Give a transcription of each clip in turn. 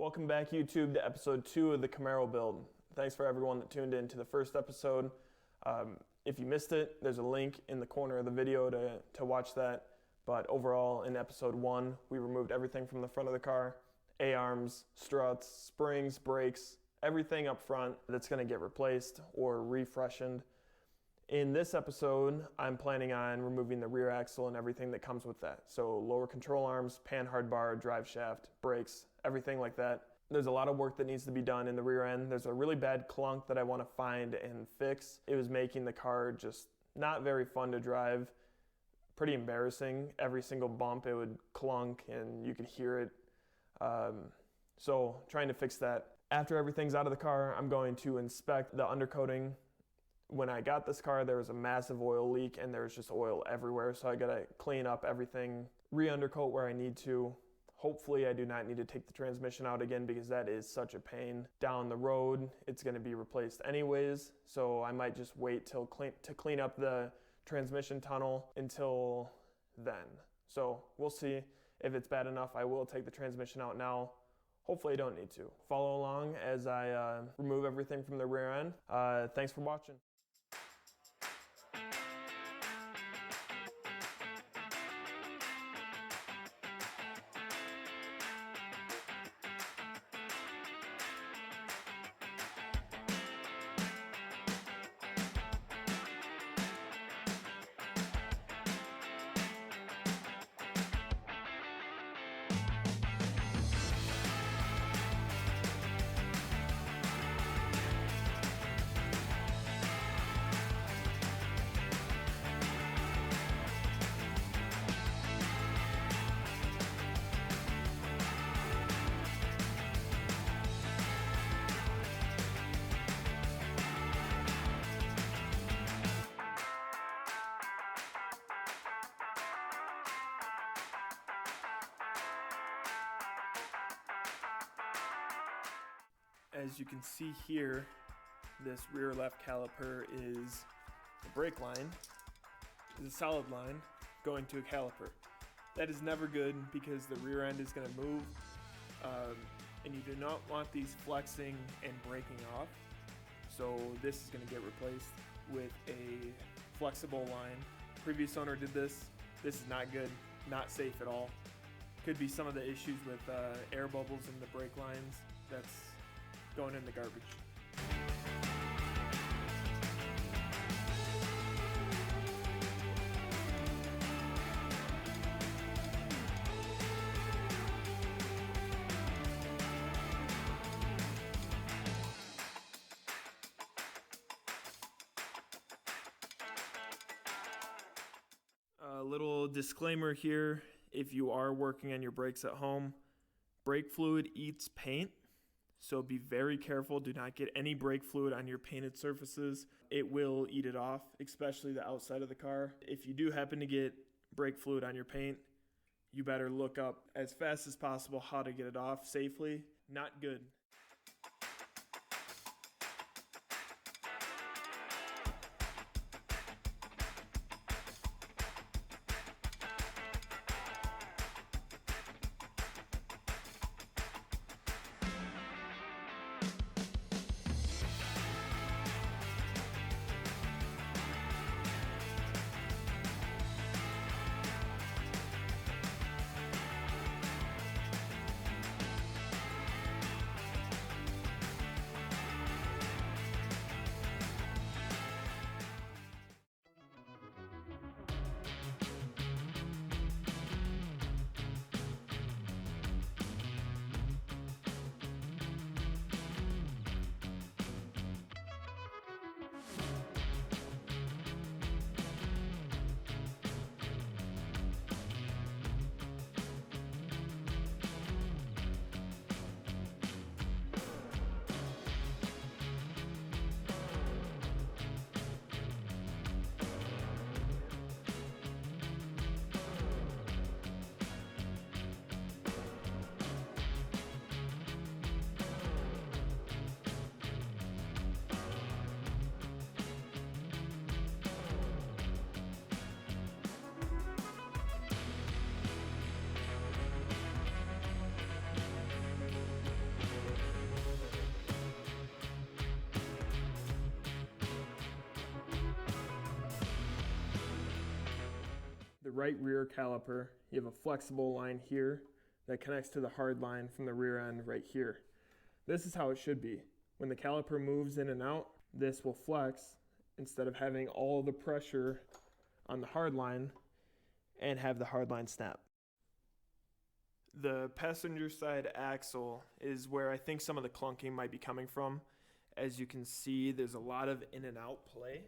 Welcome back, YouTube, to episode 2 of the Camaro build. Thanks for everyone that tuned in to the first episode. If you missed it, there's a link in the corner of the video to watch that. But overall, in episode 1, we removed everything from the front of the car, A-arms, struts, springs, brakes, everything up front that's going to get replaced or refreshened. In this episode, I'm planning on removing the rear axle and everything that comes with that. So lower control arms, pan hard bar, drive shaft, brakes, everything like that. There's a lot of work that needs to be done in the rear end. There's a really bad clunk that I want to find and fix. It was making the car just not very fun to drive. Pretty embarrassing. Every single bump it would clunk and you could hear it. So trying to fix that. After everything's out of the car, I'm going to inspect the undercoating. When I got this car, there was a massive oil leak and there was just oil everywhere. So I gotta clean up everything, re-undercoat where I need to. Hopefully I do not need to take the transmission out again because that is such a pain. Down the road, it's gonna be replaced anyways. So I might just wait to clean up the transmission tunnel until then. So we'll see. If it's bad enough, I will take the transmission out now. Hopefully I don't need to. Follow along as I remove everything from the rear end. Thanks for watching. As you can see here, this rear left caliper is the brake line, is a solid line going to a caliper. That is never good because the rear end is going to move, and you do not want these flexing and breaking off. So this is going to get replaced with a flexible line. Previous owner did this. This is not good, not safe at all. Could be some of the issues with air bubbles in the brake lines. That's going in the garbage. A little disclaimer here, if you are working on your brakes at home, brake fluid eats paint. So be very careful. Do not get any brake fluid on your painted surfaces. It will eat it off, especially the outside of the car. If you do happen to get brake fluid on your paint, you better look up as fast as possible how to get it off safely. Not good. the right rear caliper, you have a flexible line here that connects to the hard line from the rear end right here. This is how it should be. When the caliper moves in and out, this will flex instead of having all the pressure on the hard line and have the hard line snap. The passenger side axle is where I think some of the clunking might be coming from. As you can see, there's a lot of in and out play.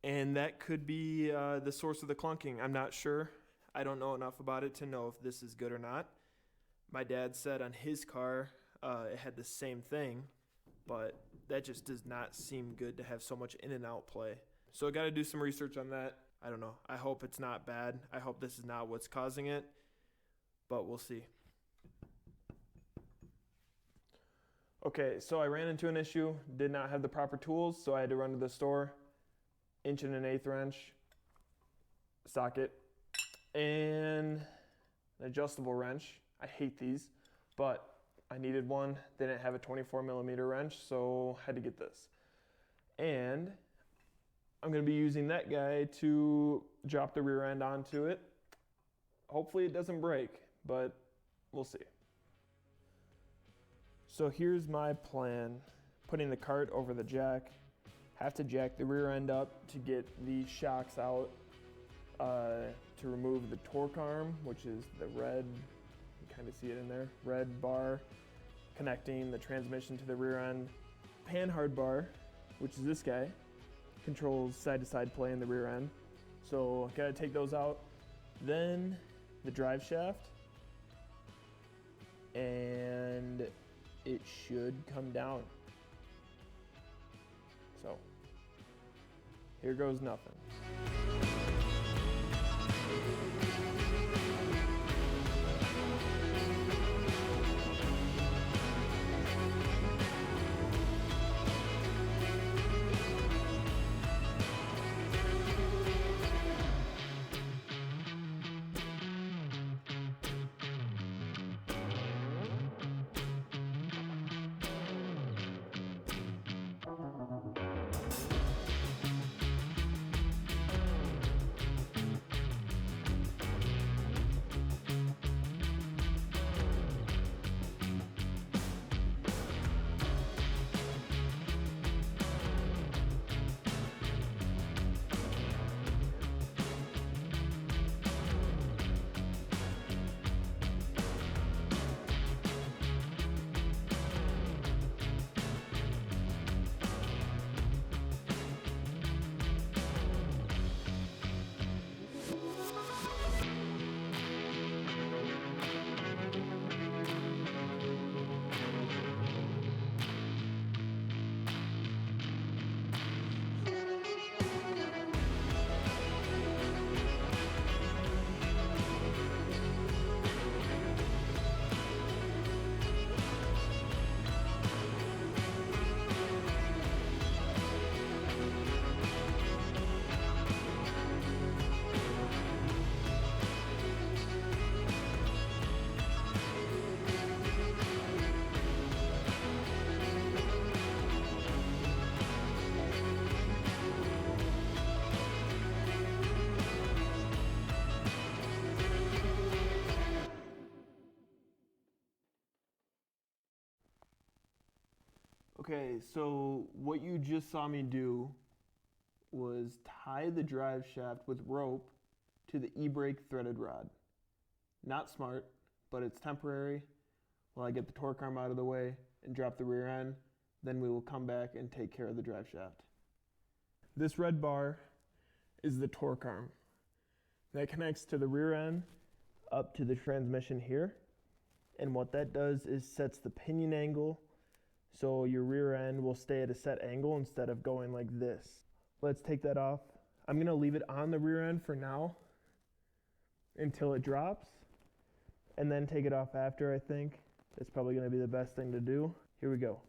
And that could be the source of the clunking. I'm not sure. I don't know enough about it to know if this is good or not. My dad said on his car it had the same thing, but that just does not seem good to have so much in and out play. So I got to do some research on that. I don't know. I hope it's not bad. I hope this is not what's causing it, but we'll see. Okay, so I ran into an issue, did not have the proper tools, so I had to run to the store, 1 1/8" wrench, socket, and an adjustable wrench. I hate these, but I needed one. They didn't have a 24mm wrench, so I had to get this. And I'm going to be using that guy to drop the rear end onto it. Hopefully it doesn't break, but we'll see. So here's my plan. Putting the cart over the jack. Have to jack the rear end up to get these shocks out to remove the torque arm, which is the red, you kind of see it in there, red bar connecting the transmission to the rear end. Panhard bar, which is this guy, controls side-to-side play in the rear end. So gotta take those out. Then the drive shaft, and it should come down. So here goes nothing. Okay, so what you just saw me do was tie the drive shaft with rope to the e-brake threaded rod. Not smart, but it's temporary while I get the torque arm out of the way and drop the rear end. Then we will come back and take care of the drive shaft. This red bar is the torque arm. That connects to the rear end up to the transmission here. And what that does is sets the pinion angle so your rear end will stay at a set angle instead of going like this. Let's take that off. I'm gonna leave it on the rear end for now until it drops and then take it off after, I think. That's probably gonna be the best thing to do. Here we go.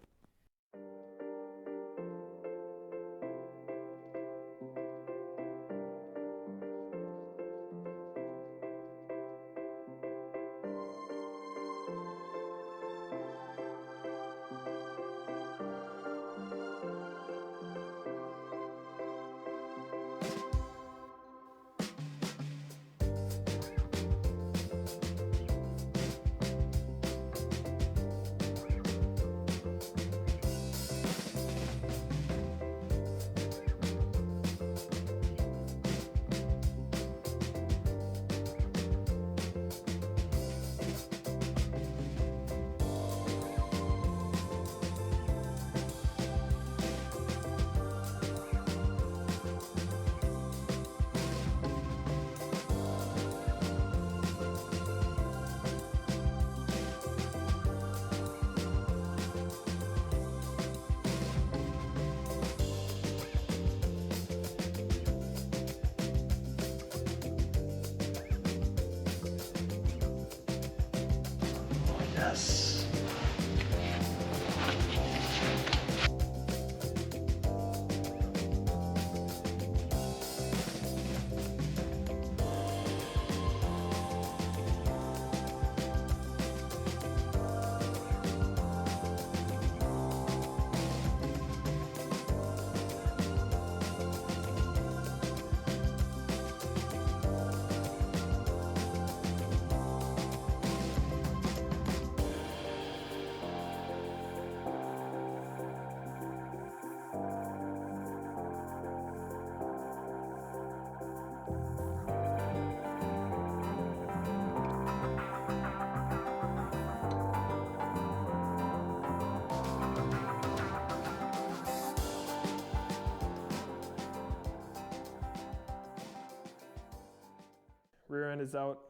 Rear end is out.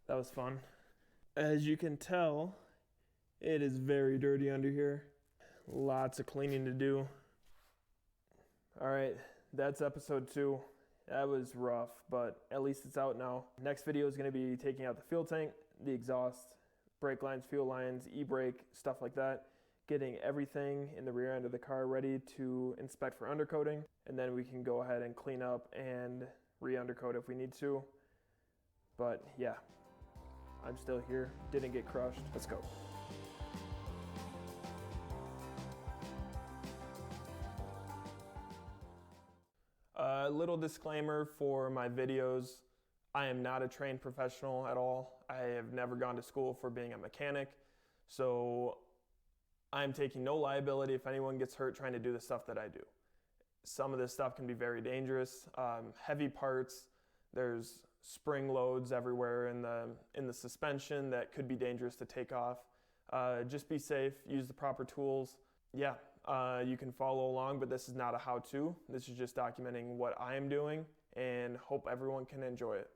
That was fun. As you can tell, it is very dirty under here. Lots of cleaning to do. All right, that's episode 2. That was rough, but at least it's out now. Next video is going to be taking out the fuel tank, the exhaust, brake lines, fuel lines, e-brake, stuff like that. Getting everything in the rear end of the car ready to inspect for undercoating, and then we can go ahead and clean up and re-undercoat if we need to. But yeah, I'm still here, didn't get crushed. Let's go. A little disclaimer for my videos. I am not a trained professional at all. I have never gone to school for being a mechanic, so I'm taking no liability if anyone gets hurt trying to do the stuff that I do. Some of this stuff can be very dangerous. Heavy parts, there's spring loads everywhere in the suspension that could be dangerous to take off. Just be safe, use the proper tools. Yeah, you can follow along, but this is not a how-to. This is just documenting what I am doing and hope everyone can enjoy it.